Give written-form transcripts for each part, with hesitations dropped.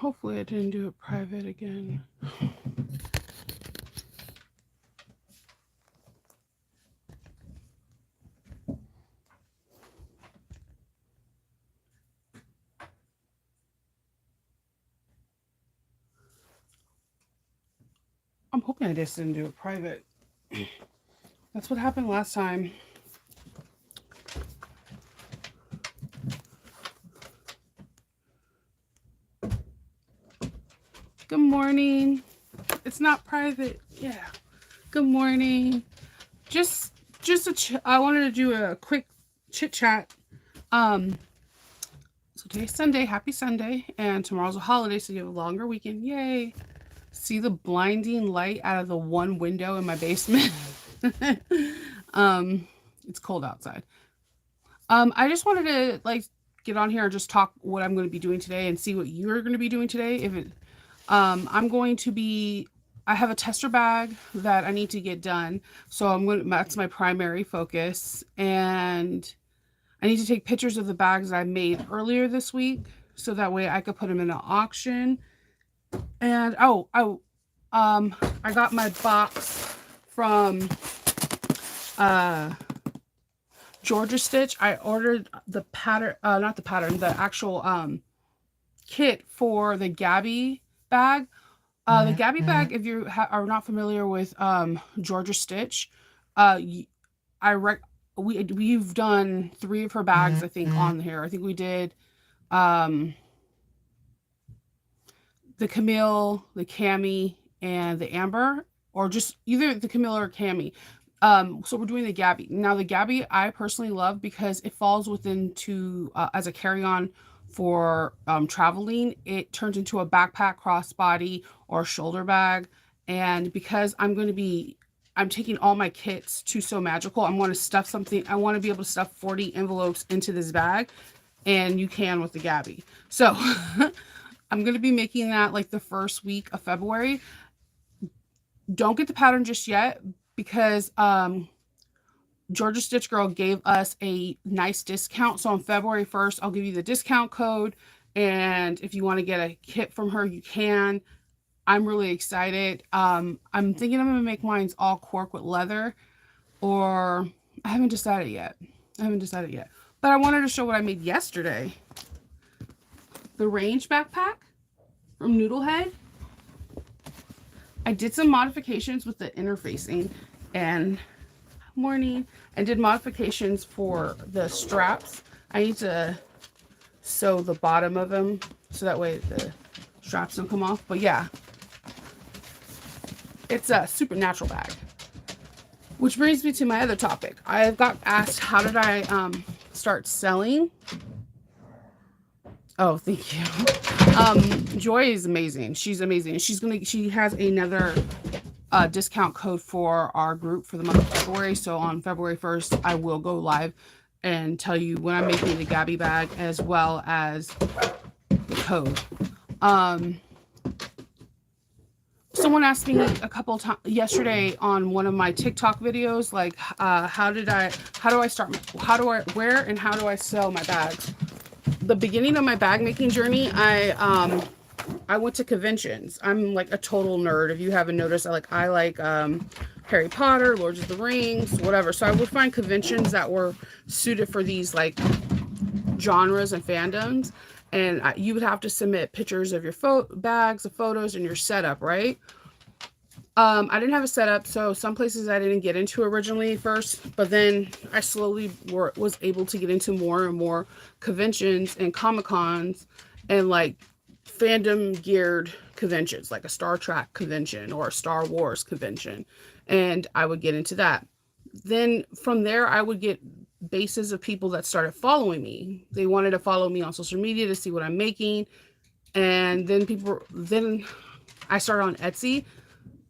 Hopefully I didn't do it private again. I'm hoping I just didn't do it private. That's what happened last time. Good morning. It's not private. Yeah. Good morning. Just I wanted to do a quick chit chat. Um so today's Sunday, happy Sunday, and tomorrow's a holiday, so you have a longer weekend. Yay. See the blinding light out of the one window in my basement. um it's cold outside. I just wanted to like get on here and just talk what I'm going to be doing today and see what you're going to be doing today. If it I'm going to be I have a tester bag that I need to get done. So that's my primary focus, and I need to take pictures of the bags I made earlier this week so that way I could put them in an auction. And I got my box from uh Georgia Stitch. I ordered the pattern, not the pattern, the actual kit for the Gabby bag. The Gabby bag, if you are not familiar with Georgia Stitch, uh, I we've done 3 of her bags, I think, on here. I think we did um, the Camille, the Cami, and the Amber, or just either the Camille or Cami. So we're doing the Gabby. Now the Gabby I personally love because it falls within to as a carry-on for traveling. It turns into a backpack, crossbody, or shoulder bag. And because I'm taking all my kits to So Magical. I'm going to stuff something. I want to be able to stuff 40 envelopes into this bag, and you can with the Gabby. So I'm going to be making that like the first week of February. Don't get the pattern just yet because Georgia Stitch Girl gave us a nice discount. So on February 1st, I'll give you the discount code. And if you want to get a kit from her, you can. I'm really excited. I'm thinking I'm going to make mine all cork with leather, or I haven't decided yet. But I wanted to show what I made yesterday. The Range backpack from Noodlehead. I did some modifications with the interfacing and morning. I did modifications for the straps. I need to sew the bottom of them so that way the straps don't come off. But yeah, it's a supernatural bag. Which brings me to my other topic. I got asked, how did I start selling? Oh, thank you. Joy is amazing. She's amazing. She has another discount code for our group for the month of February. So on February 1st, I will go live and tell you when I'm making the Gabby bag as well as the code. Someone asked me a couple times yesterday on one of my TikTok videos, like, where and how do I sell my bags? The beginning of my bag making journey, I went to conventions. I'm like a total nerd. If you haven't noticed, I like Harry Potter, Lords of the Rings, whatever. So I would find conventions that were suited for these like genres and fandoms. And you would have to submit pictures of your bags, of photos, and your setup, right? I didn't have a setup, so some places I didn't get into originally first, but then I slowly was able to get into more and more conventions and Comic-Cons and like fandom geared conventions, like a Star Trek convention or a Star Wars convention, and I would get into that. Then from there, I would get bases of people that started following me. They wanted to follow me on social media to see what I'm making, and then I started on Etsy.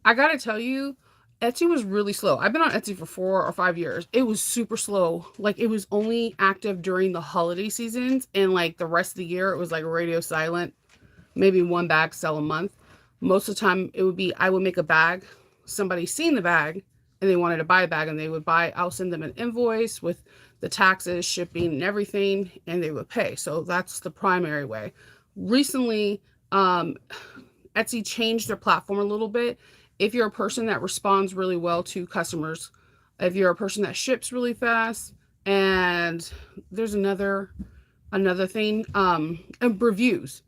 I gotta tell you, Etsy was really slow. I've been on Etsy for 4 or 5 years. It was super slow. Like, it was only active during the holiday seasons, and like the rest of the year, it was like radio silent. Maybe 1 bag sell a month. Most of the time, I would make a bag. Somebody seen the bag and they wanted to buy a bag, and I'll send them an invoice with the taxes, shipping, and everything, and they would pay. So that's the primary way. Recently, Um, Etsy changed their platform a little bit. If you're a person that responds really well to customers, if you're a person that ships really fast, and there's another thing, and reviews.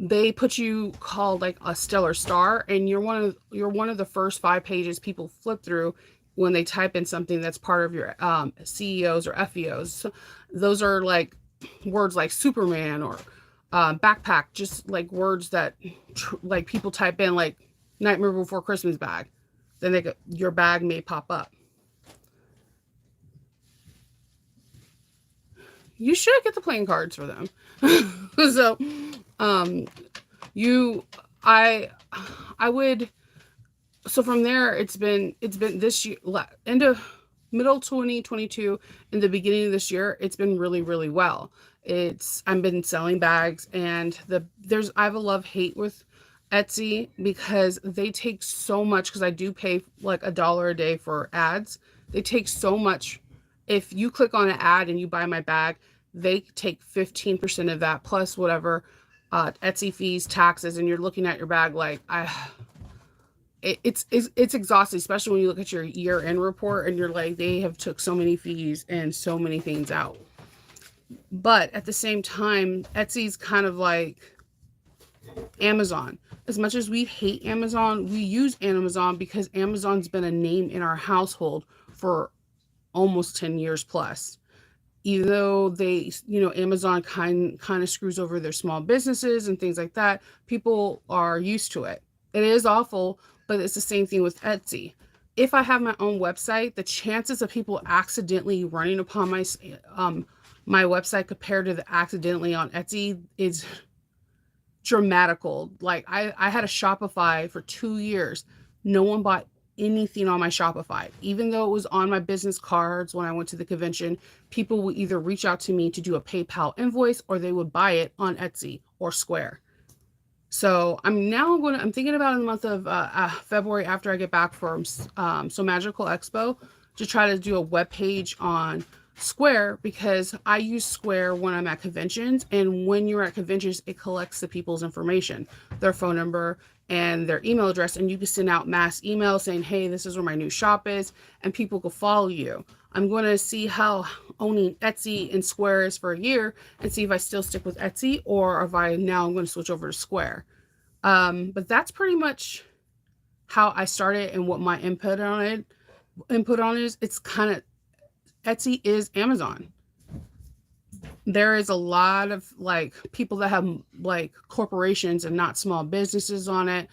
They put you called like a stellar star, and you're one of the first 5 pages people flip through when they type in something that's part of your CEOs or FEOs. So those are like words like Superman or backpack, just like words that like people type in like Nightmare Before Christmas bag. Then your bag may pop up. You should get the playing cards for them. So, um, you, I, I would. So from there, it's been this year, end of middle 2022, in the beginning of this year, it's been really really well. I've been selling bags, and I have a love hate with Etsy because they take so much. Because I do pay like $1 a day for ads. They take so much. If you click on an ad and you buy my bag, they take 15% of that plus whatever Etsy fees, taxes, and you're looking at your bag like it's exhausting, especially when you look at your year-end report and you're like, they have took so many fees and so many things out. But at the same time, Etsy's kind of like Amazon. As much as we hate Amazon, we use Amazon because Amazon's been a name in our household for almost 10 years plus. Even though Amazon kind of screws over their small businesses and things like that, people are used to it. It is awful, but it's the same thing with Etsy. If I have my own website, the chances of people accidentally running upon my website compared to the accidentally on Etsy is dramatical. Like I had a Shopify for 2 years. No one bought anything on my Shopify. Even though it was on my business cards when I went to the convention, people would either reach out to me to do a PayPal invoice or they would buy it on Etsy or Square. So I'm thinking about in the month of February, after I get back from So Magical Expo, to try to do a web page on Square, because I use Square when I'm at conventions, and when you're at conventions, it collects the people's information, their phone number and their email address, and you can send out mass emails saying, hey, this is where my new shop is, and people can follow you. I'm going to see how owning Etsy and Square is for a year and see if I still stick with Etsy or if I'm going to switch over to Square. But that's pretty much how I started and what my input on it is. It's kind of, Etsy is Amazon. There is a lot of like people that have like corporations and not small businesses on it.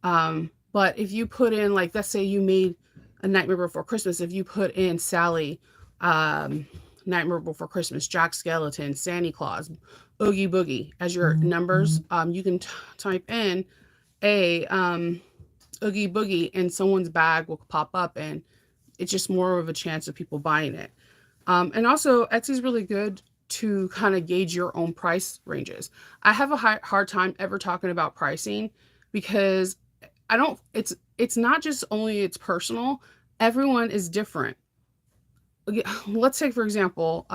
But if you put in, like, let's say you made a Nightmare Before Christmas, if you put in Sally, Nightmare Before Christmas, Jack Skellington, Santa Claus, Oogie Boogie as your numbers, you can type in a Oogie Boogie and someone's bag will pop up, and it's just more of a chance of people buying it. And also Etsy's really good to kind of gauge your own price ranges. I have a hard time ever talking about pricing because it's not just only it's personal. Everyone is different. Let's take, for example,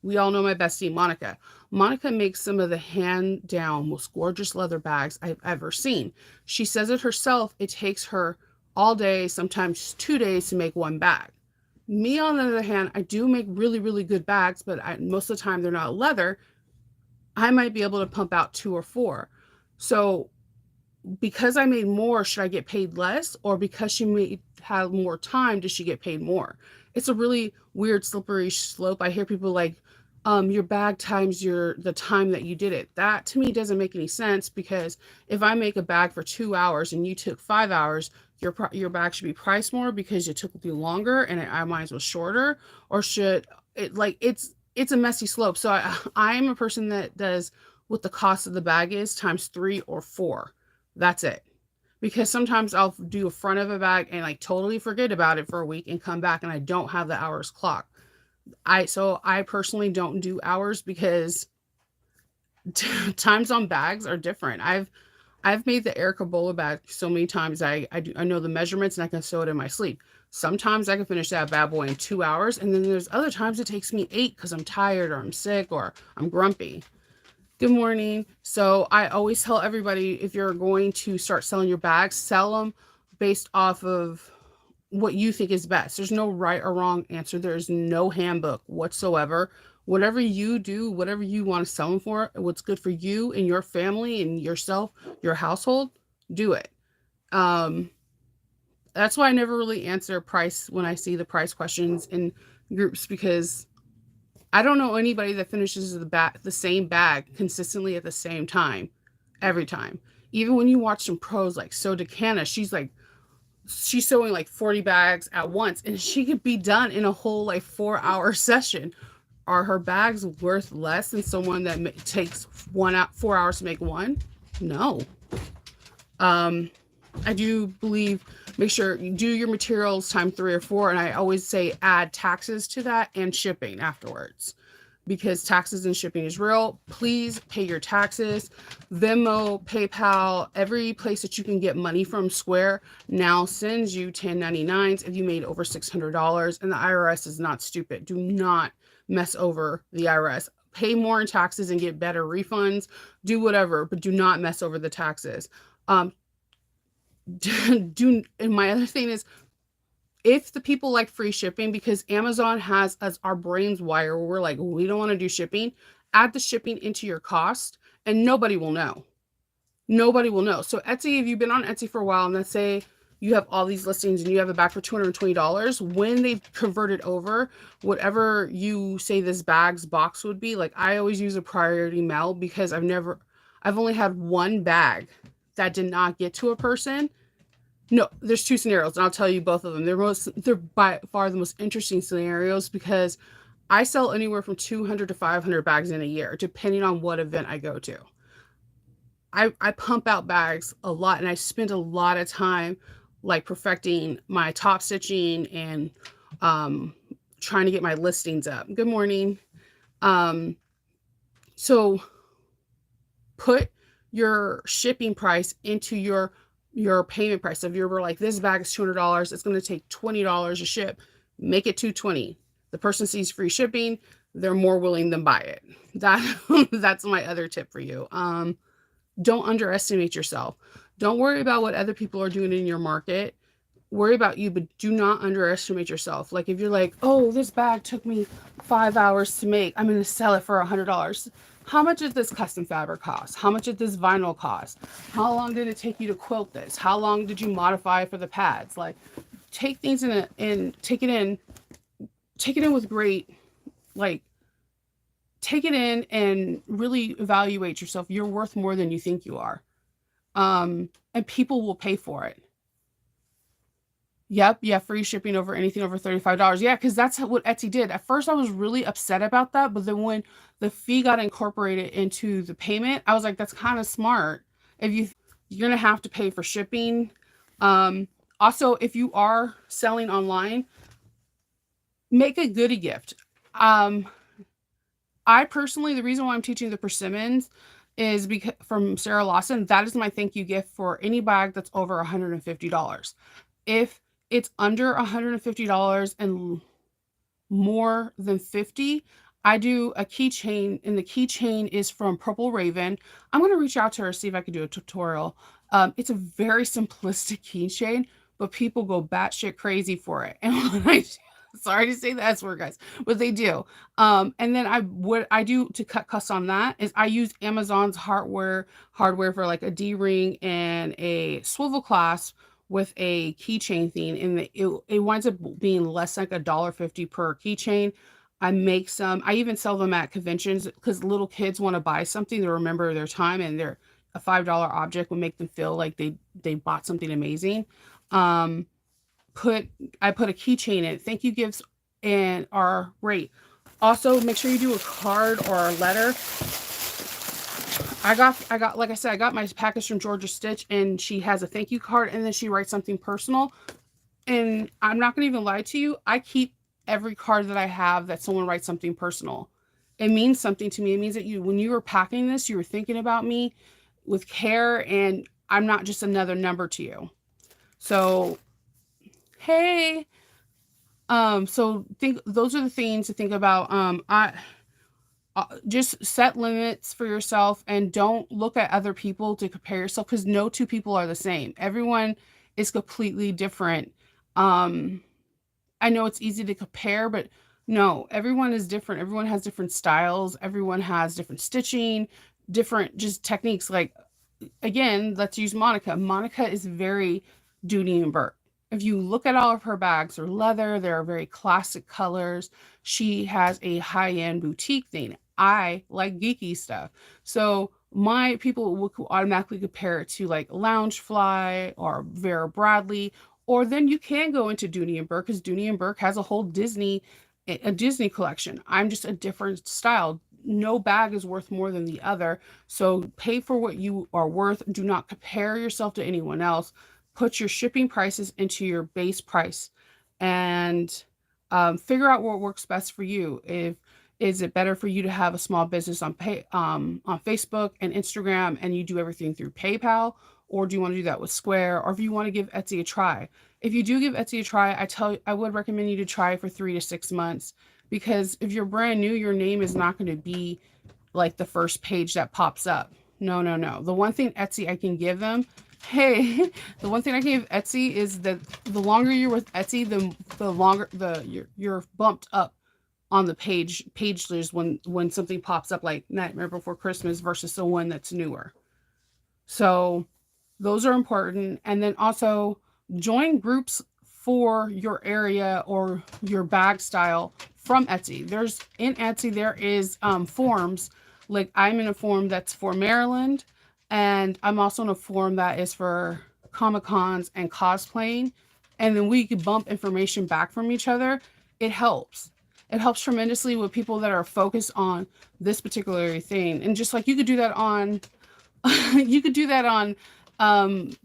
we all know my bestie, Monica. Monica makes some of the hand down most gorgeous leather bags I've ever seen. She says it herself. It takes her all day, sometimes 2 days to make one bag. Me, on the other hand, I do make really, really good bags, but most of the time they're not leather. I might be able to pump out 2 or 4. So because I made more, should I get paid less? Or because she may have more time, does she get paid more? It's a really weird slippery slope. I hear people like, your bag times the time that you did it. That to me doesn't make any sense, because if I make a bag for 2 hours and you took 5 hours, your bag should be priced more because it took you longer and mine was shorter. Or should it, like, it's a messy slope. So I am a person that does what the cost of the bag is times 3 or 4. That's it. Because sometimes I'll do a front of a bag and like totally forget about it for a week and come back and I don't have the hours clocked. I personally don't do hours because times on bags are different. I've made the Erica Bola bag so many times. I know the measurements and I can sew it in my sleep. Sometimes I can finish that bad boy in 2 hours, and then there's other times it takes me 8 because I'm tired or I'm sick or I'm grumpy. Good morning. So I always tell everybody, if you're going to start selling your bags, sell them based off of what you think is best. There's no right or wrong answer. There's no handbook whatsoever. Whatever you do, whatever you want to sell them for, what's good for you and your family and yourself, your household, do it. Um, that's why I never really answer price when I see the price questions in groups, because I don't know anybody that finishes the same bag consistently at the same time every time. Even when you watch some pros like So Decana, she's sewing like 40 bags at once, and she could be done in a whole like 4 hour session. Are her bags worth less than someone that takes 4 hours to make one? No. Um, I do believe, make sure you do your materials time 3 or 4, and I always say add taxes to that and shipping afterwards, because taxes and shipping is real. Please pay your taxes. Venmo, PayPal, every place that you can get money from, Square, now sends you 1099s if you made over $600, and the IRS is not stupid. Do not mess over the IRS. Pay more in taxes and get better refunds. Do whatever, but do not mess over the taxes. Um, and my other thing is, if the people like free shipping, because Amazon has us our brains wired where we're like, we don't want to do shipping, add the shipping into your cost and nobody will know. Nobody will know. So Etsy, if you've been on Etsy for a while, and let's say you have all these listings and you have a bag for $220, when they convert it over, whatever you say this bag's box would be, like I always use a priority mail, because I've only had one bag that did not get to a person. No, there's two scenarios, and I'll tell you both of them. They're by far the most interesting scenarios, because I sell anywhere from 200 to 500 bags in a year, depending on what event I go to. I pump out bags a lot, and I spend a lot of time like perfecting my top stitching and um, trying to get my listings up. Good morning. Um, so put your shipping price into your payment price. So if you're like, this bag is $200, it's going to take $20 to ship, make it $220. The person sees free shipping, they're more willing to buy it. That's my other tip for you. Don't underestimate yourself. Don't worry about what other people are doing in your market. Worry about you, but do not underestimate yourself. Like if you're like, oh, this bag took me 5 hours to make, I'm going to sell it for $100. How much did this custom fabric cost? How much did this vinyl cost? How long did it take you to quilt this? How long did you modify for the pads? Like, take things take it in with great, like, take it in and really evaluate yourself. You're worth more than you think you are. And people will pay for it. Yep, yeah, free shipping over anything over $35. Yeah, because that's what Etsy did. At first, I was really upset about that, but then when the fee got incorporated into the payment, I was like, that's kind of smart. If you're gonna have to pay for shipping. Also, if you are selling online, make a goodie gift. Um, I personally, the reason why I'm teaching the persimmons is because from Sarah Lawson, that is my thank you gift for any bag that's over $150. If it's under $150 and more than 50, I do a keychain, and the keychain is from Purple Raven. I'm going to reach out to her, see if I can do a tutorial. It's a very simplistic keychain, but people go batshit crazy for it. And when sorry to say the S word, guys, but they do. And then what I do to cut costs on that is I use Amazon's hardware for like a D-ring and a swivel clasp with a keychain thing, and it winds up being less, like $1.50 per keychain. I make some. I even sell them at conventions, because little kids want to buy something to remember their time, and they're a $5 object will make them feel like they bought something amazing. Um, I put a keychain in it. Thank you gifts and are great. Also, make sure you do a card or a letter. I got like I said, I got my package from Georgia Stitch, and she has a thank you card, and then she writes something personal. And I'm not gonna even lie to you, I keep every card that I have that someone writes something personal. It means something to me. It means that when you were packing this, you were thinking about me with care, and I'm not just another number to you. So, hey, so think those are the things to think about. Just set limits for yourself and don't look at other people to compare yourself, because no two people are the same. Everyone is completely different. Um, I know it's easy to compare, but no, everyone is different. Everyone has different styles. Everyone has different stitching, different just techniques. Like, again, let's use Monica. Monica is very Dooney and Burke. If you look at all of her bags, are leather, they're very classic colors. She has a high-end boutique thing. I like geeky stuff. So my people will automatically compare it to like Loungefly or Vera Bradley, or then you can go into Dooney and Burke, because Dooney and Burke has a whole Disney collection. I'm just a different style. No bag is worth more than the other. So pay for what you are worth. Do not compare yourself to anyone else. Put your shipping prices into your base price, and figure out what works best for you. If is it better for you to have a small business on Facebook and Instagram, and you do everything through PayPal, or do you want to do that with Square, or if you want to give Etsy a try? If you do give Etsy a try, I would recommend you to try for 3 to 6 months, because if you're brand new, your name is not going to be like the first page that pops up. No, no, no. The one thing Etsy I can give them, hey, the one thing I can give Etsy is that the longer you're with Etsy, the longer you're bumped up on the page list when something pops up like Nightmare Before Christmas versus the one that's newer. So those are important. And then also join groups for your area or your bag style from Etsy. There is forums. Like, I'm in a forum that's for Maryland, and I'm also in a forum that is for Comic Cons and cosplaying. And then we can bump information back from each other. It helps. It helps tremendously with people that are focused on this particular thing. And just like you could do that on you could do that on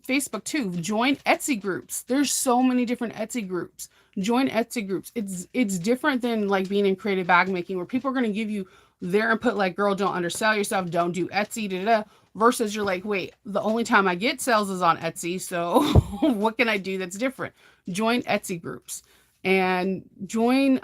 Facebook too. Join Etsy groups. There's so many different Etsy groups. Join Etsy groups. It's different than like being in creative bag making, where people are going to give you their input, like, girl, don't undersell yourself, don't do Etsy, da, da, da, versus you're like, wait, the only time I get sales is on Etsy, so what can I do that's different? Join Etsy groups, and join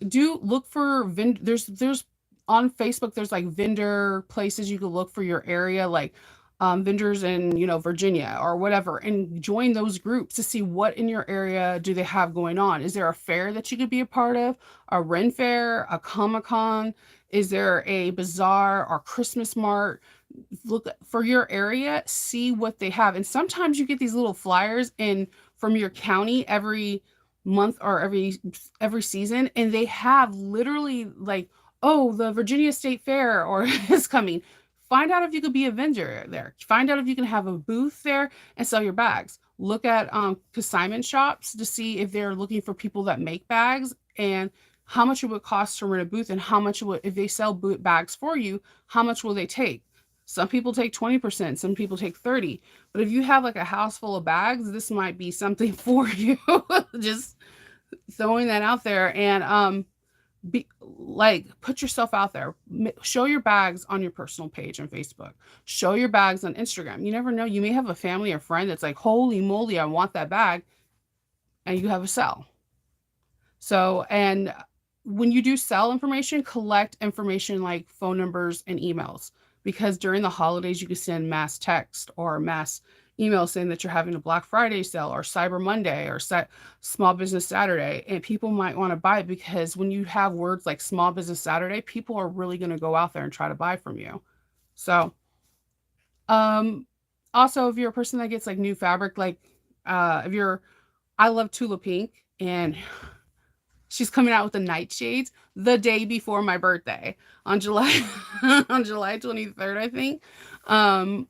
do look for there's on Facebook, there's like vendor places you can look for your area, like vendors in, Virginia or whatever, and join those groups to see what in your area do they have going on. Is there a fair that you could be a part of? A Ren Fair, a Comic Con? Is there a bazaar or Christmas mart? Look for your area, see what they have. And sometimes you get these little flyers in from your county every month or every season, and they have literally like, oh, the Virginia State Fair or is coming. Find out if you could be a vendor there. Find out if you can have a booth there and sell your bags. Look at consignment shops to see if they're looking for people that make bags, and how much it would cost to rent a booth, and how much would, if they sell bags for you, how much will they take? Some people take 20%, some people take 30. But if you have like a house full of bags, this might be something for you. Just throwing that out there. And be like, put yourself out there. Show your bags on your personal page on Facebook. Show your bags on Instagram. You never know, you may have a family or friend that's like, holy moly, I want that bag, and you have a sell. So, and when you do sell information, collect information like phone numbers and emails, because during the holidays, you can send mass text or mass email saying that you're having a Black Friday sale or Cyber Monday or Small Business Saturday. And people might want to buy it, because when you have words like Small Business Saturday, people are really going to go out there and try to buy from you. So, um, also, if you're a person that gets like new fabric, like if you're, I love Tula Pink, and she's coming out with the nightshades the day before my birthday on July on July 23rd, I think. Um,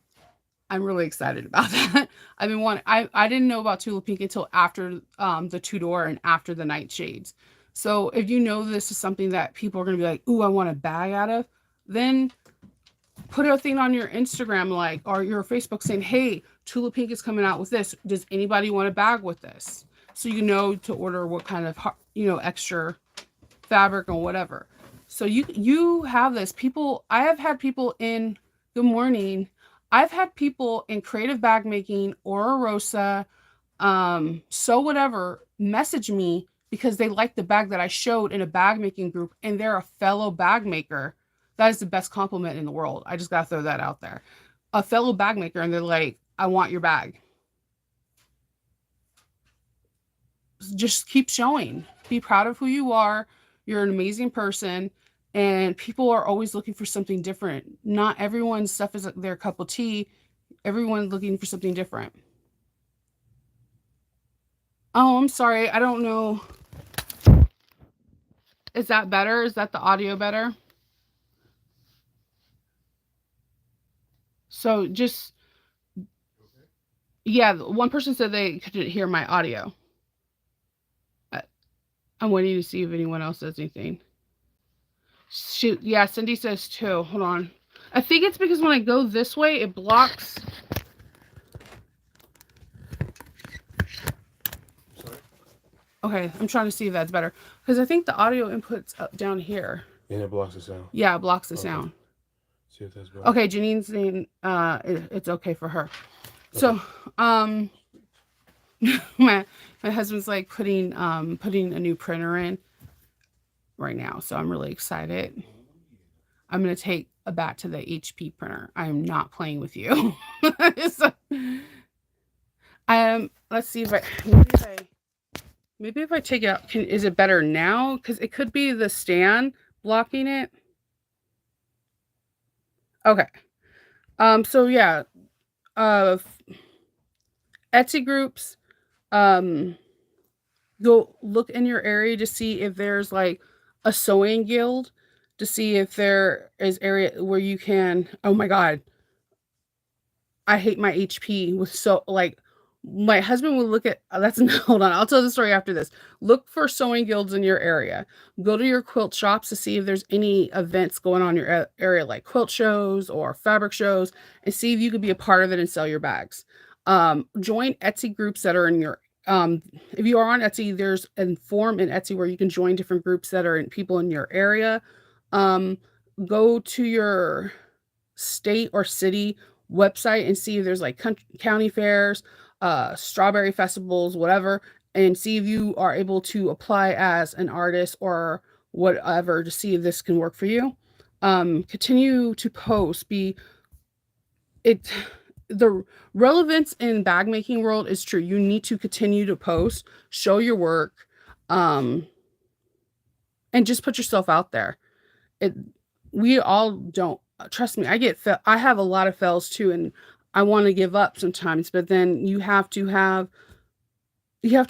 I'm really excited about that. I've been wanting, I didn't know about Tula Pink until after the two door and after the nightshades. So if you know this is something that people are gonna be like, ooh, I want a bag out of, then put a thing on your Instagram, like, or your Facebook, saying, hey, Tula Pink is coming out with this. Does anybody want a bag with this? So you know to order what kind of extra fabric or whatever. So you have this. People, I have had people in, good morning. I've had people in creative bag making or Rosa, so whatever, message me because they like the bag that I showed in a bag making group and they're a fellow bag maker. That is the best compliment in the world. I just got to throw that out there. A fellow bag maker, and they're like, I want your bag. Just keep showing. Be proud of who you are. You're an amazing person. And people are always looking for something different. Not everyone's stuff is their cup of tea. Everyone's looking for something different. Oh, I'm sorry. I don't know. Is that better? Is that the audio better? So just, yeah, one person said they couldn't hear my audio. I'm waiting to see if anyone else says anything. Shoot, yeah, Cindy says too. Hold on. I think it's because when I go this way, it blocks. Sorry? Okay, I'm trying to see if that's better. Because I think the audio input's up down here. And it blocks the sound. Yeah, it blocks the sound. See if that's better. Okay, Janine's saying it's okay for her. Okay. So, my husband's like putting a new printer in right now, so I'm really excited. I'm gonna take a bat to the HP printer. I am not playing with you. So, let's see if maybe if I take it out, is it better now? Because it could be the stand blocking it. Okay. So yeah, Etsy groups, go look in your area to see if there's like a sewing guild, to see if there is area where you can. Oh my God, I hate my HP with so like my husband would look at that's hold on, I'll tell the story after this. Look for sewing guilds in your area. Go to your quilt shops to see if there's any events going on in your area, like quilt shows or fabric shows, and see if you could be a part of it and sell your bags. Join Etsy groups that are in your if you are on Etsy, there's a form in Etsy where you can join different groups that are in people in your area. Go to your state or city website and see if there's like county fairs, strawberry festivals, whatever, and see if you are able to apply as an artist or whatever to see if this can work for you. Continue to post. The relevance in bag making world is true. You need to continue to post, show your work, and just put yourself out there. We all don't trust me. I have a lot of fails too, and I want to give up sometimes. But then you have to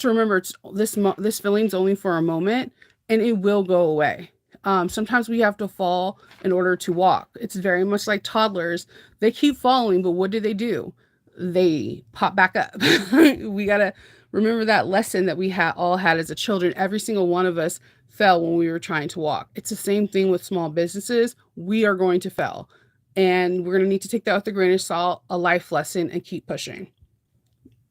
remember this feeling's only for a moment, and it will go away. Sometimes we have to fall in order to walk. It's very much like toddlers. They keep falling, but what do? They pop back up. We got to remember that lesson that we all had as a children. Every single one of us fell when we were trying to walk. It's the same thing with small businesses. We are going to fail. And we're going to need to take that with a grain of salt, a life lesson, and keep pushing.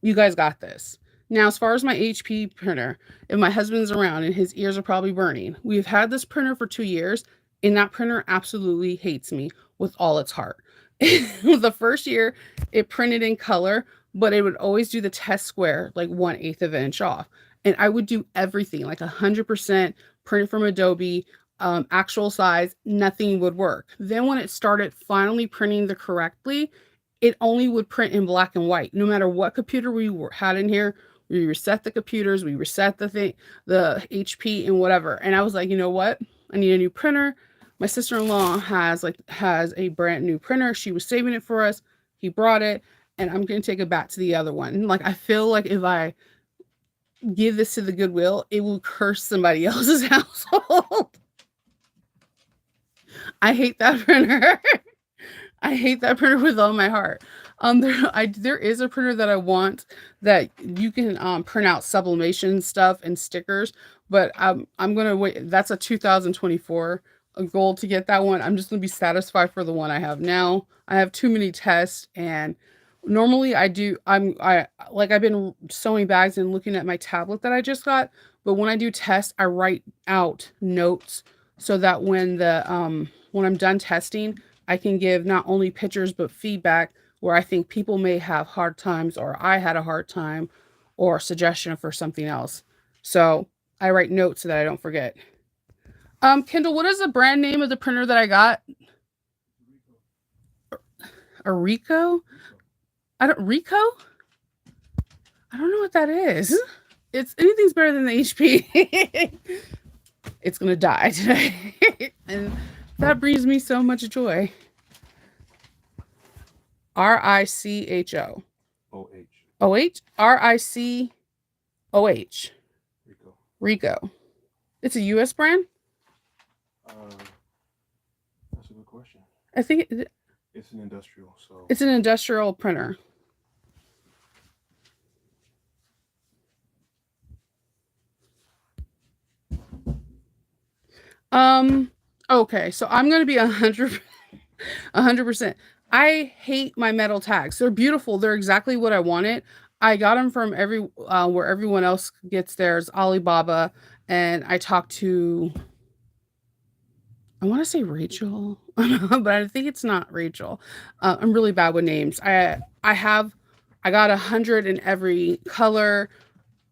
You guys got this. Now, as far as my HP printer, if my husband's around and his ears are probably burning, we've had this printer for 2 years, and that printer absolutely hates me with all its heart. The first year, it printed in color, but it would always do the test square, like 1/8 of an inch off. And I would do everything, like 100% printed from Adobe, actual size, nothing would work. Then when it started finally printing the correctly, it only would print in black and white. No matter what computer we had in here, we reset the computers, we reset the HP and whatever. And I was like, you know what? I need a new printer. My sister-in-law has a brand new printer. She was saving it for us. He brought it, and I'm going to take it back to the other one. Like, I feel like if I give this to the Goodwill, it will curse somebody else's household. I hate that printer. I hate that printer with all my heart. There is a printer that I want that you can print out sublimation stuff and stickers, but I'm gonna wait. That's a 2024 goal to get that one. I'm just gonna be satisfied for the one I have now. I have too many tests, and normally I've been sewing bags and looking at my tablet that I just got, but when I do tests, I write out notes so that when I'm done testing, I can give not only pictures but feedback where I think people may have hard times or I had a hard time or suggestion for something else. So I write notes so that I don't forget. Kendall, what is the brand name of the printer that I got? A Rico? Rico? I don't know what that is. It's anything's better than the HP. It's gonna die today. And that brings me so much joy. Richo. OH. OH? RICOH. Rico. Rico. It's a US brand? That's a good question. I think It's an industrial, so. It's an industrial printer. Okay, so I'm gonna be 100%. I hate my metal tags. They're beautiful. They're exactly what I wanted. I got them from where everyone else gets theirs, Alibaba, and I talked to, I want to say Rachel, but I think it's not Rachel. I'm really bad with names. I got 100 in every color.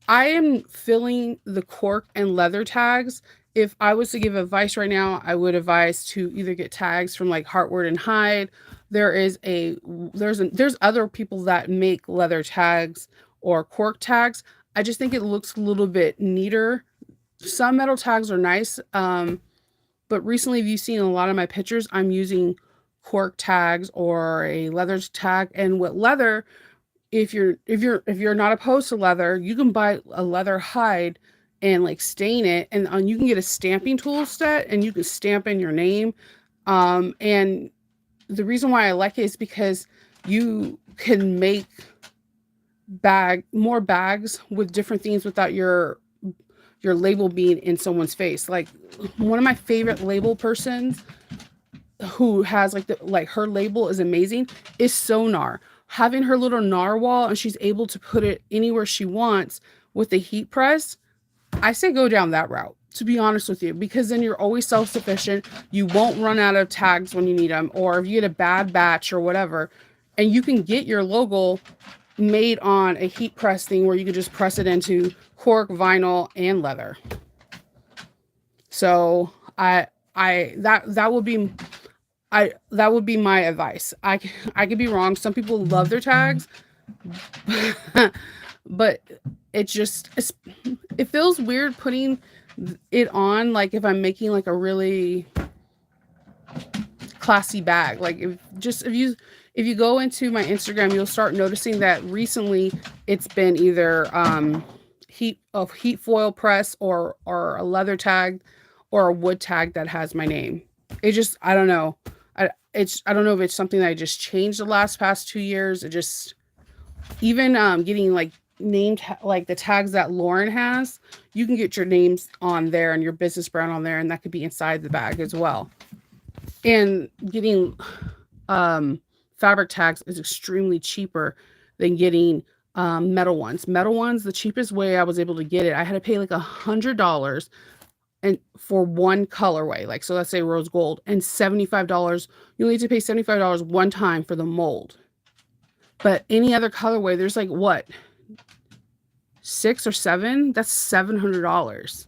I am filling the cork and leather tags. If I was to give advice right now, I would advise to either get tags from like Heartwood and Hyde. There's other people that make leather tags or cork tags. I just think it looks a little bit neater. Some metal tags are nice, but recently, if you've seen a lot of my pictures, I'm using cork tags or a leather tag. And with leather, if you're not opposed to leather, you can buy a leather hide and like stain it, and you can get a stamping tool set and you can stamp in your name. And the reason why I like it is because you can make more bags with different things without your label being in someone's face. Like one of my favorite label persons who has like her label is amazing is Sonar. Having her little narwhal and she's able to put it anywhere she wants with the heat press, I say go down that route, to be honest with you, because then you're always self-sufficient. You won't run out of tags when you need them, or if you get a bad batch or whatever, and you can get your logo made on a heat press thing where you can just press it into cork, vinyl, and leather. So that would be my advice. I could be wrong. Some people love their tags, but it feels weird putting it on. Like if I'm making like a really classy bag, like if you go into my Instagram, you'll start noticing that recently it's been either heat foil press or a leather tag or a wood tag that has my name. It just, I don't know. I don't know if it's something that I just changed the past 2 years. It just, even getting like named like the tags that Lauren has, you can get your names on there and your business brand on there, and that could be inside the bag as well. And getting fabric tags is extremely cheaper than getting metal ones. Metal ones, the cheapest way I was able to get it, I had to pay like $100 and for one colorway, like, so let's say rose gold, and $75. You need to pay $75 one time for the mold. But any other colorway, there's like what, 6 or 7? That's $700.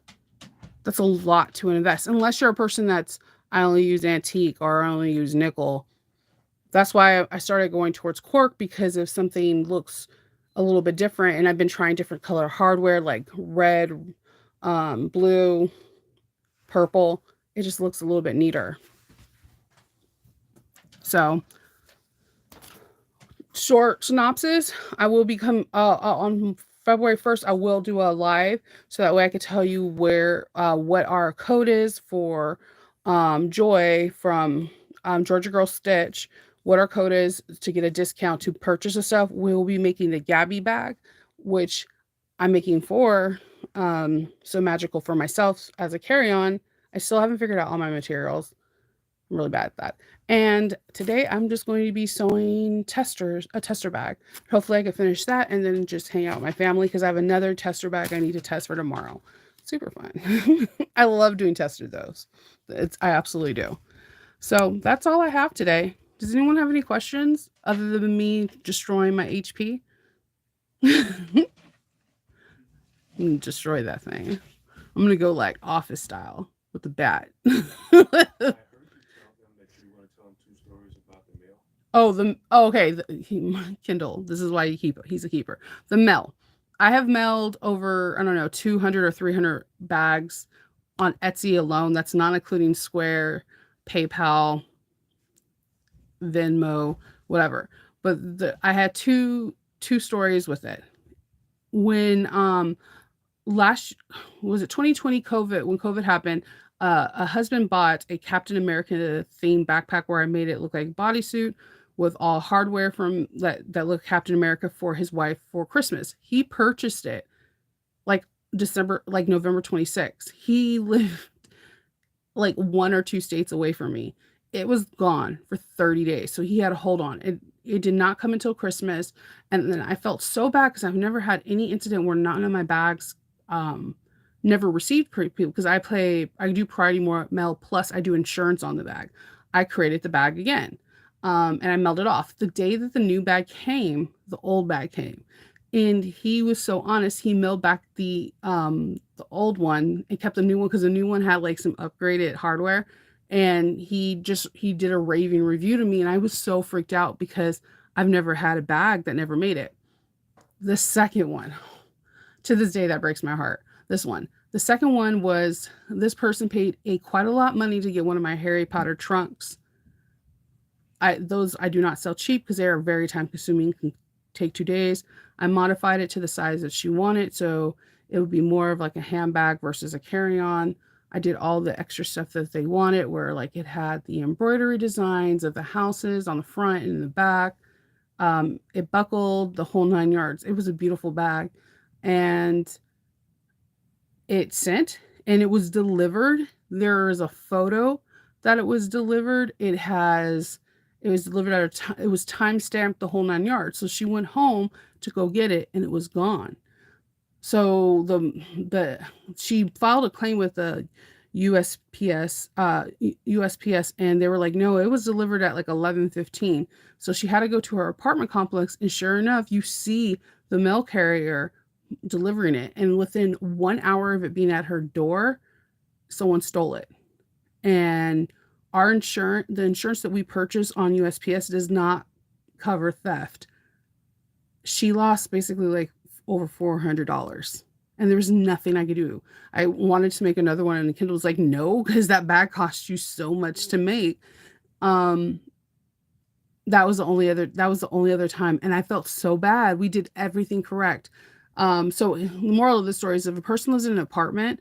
That's a lot to invest, unless you're a person that's, I only use antique or I only use nickel. That's why I started going towards cork, because if something looks a little bit different, and I've been trying different color hardware like red, blue, purple, it just looks a little bit neater. So short synopsis, I will become on February 1st, I will do a live, so that way I could tell you where what our code is for Joy from Georgia Girl Stitch, what our code is to get a discount to purchase the stuff. We'll be making the Gabby bag, which I'm making for So Magical for myself as a carry-on. I still haven't figured out all my materials. I'm really bad at that. And today I'm just going to be sewing a tester bag. Hopefully I can finish that and then just hang out with my family, because I have another tester bag I need to test for tomorrow. Super fun. I love doing tester those. I absolutely do. So that's all I have today. Does anyone have any questions other than me destroying my HP? Destroy that thing. I'm gonna go like office style with the bat. I heard you tell them that you were going to tell them two stories about the mail. Okay. Kindle. This is why you keep it. He's a keeper. The mail. I have mailed over, I don't know, 200 or 300 bags on Etsy alone. That's not including Square, PayPal, Venmo, whatever. But I had two stories with it. When last was it 2020 COVID, when COVID happened, a husband bought a Captain America themed backpack where I made it look like a bodysuit with all hardware from that looked Captain America for his wife for Christmas. He purchased it like November 26th. He lived like one or two states away from me. It was gone for 30 days. So he had to hold on. It did not come until Christmas. And then I felt so bad because I've never had any incident where none of my bags um never received people because I do priority more mail plus I do insurance on the bag. I created the bag again. And I mailed it off. The day that the new bag came, the old bag came. And he was so honest, he mailed back the old one and kept the new one because the new one had like some upgraded hardware. And he did a raving review to me, and I was so freaked out because I've never had a bag that never made it. The second one, to this day, that breaks my heart. This one. The second one was this person paid a quite a lot of money to get one of my Harry Potter trunks. I do not sell cheap because they are very time consuming, can take 2 days. I modified it to the size that she wanted, so it would be more of like a handbag versus a carry-on. I did all the extra stuff that they wanted, where like it had the embroidery designs of the houses on the front and in the back. It buckled the whole 9 yards. It was a beautiful bag, and it sent and it was delivered. There is a photo that it was delivered. It was delivered at a time. It was time stamped the whole 9 yards. So she went home to go get it, and it was gone. So the she filed a claim with the USPS, and they were like, no, it was delivered at like 11:15. So she had to go to her apartment complex, and sure enough, you see the mail carrier delivering it, and within 1 hour of it being at her door, someone stole it. And the insurance that we purchase on USPS does not cover theft. She lost basically like over $400, and there was nothing I could do. I wanted to make another one, and the Kindle was like, no, because that bag cost you so much to make. Um, that was the only other time, and I felt so bad. We did everything correct. So the moral of the story is if a person lives in an apartment,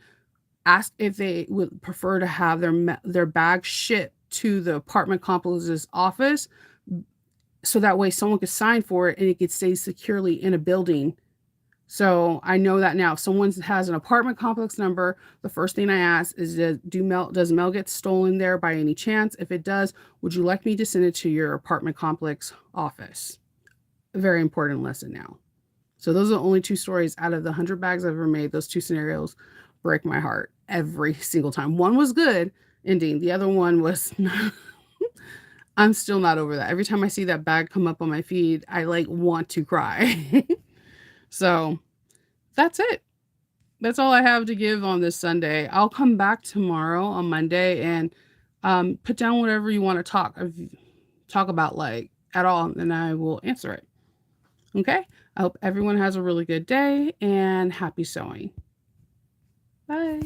ask if they would prefer to have their bag shipped to the apartment complex's office, so that way someone could sign for it and it could stay securely in a building. So I know that now. If someone has an apartment complex number, the first thing I ask is, does mail get stolen there by any chance? If it does, would you like me to send it to your apartment complex office? A very important lesson now. So those are the only two stories out of the 100 bags I've ever made. Those two scenarios break my heart every single time. One was good ending. The other one was not. I'm still not over that. Every time I see that bag come up on my feed, I like want to cry. So that's it. That's all I have to give on this Sunday. I'll come back tomorrow on Monday and put down whatever you want to talk about, like at all, and I will answer it. Okay? I hope everyone has a really good day and happy sewing. Bye.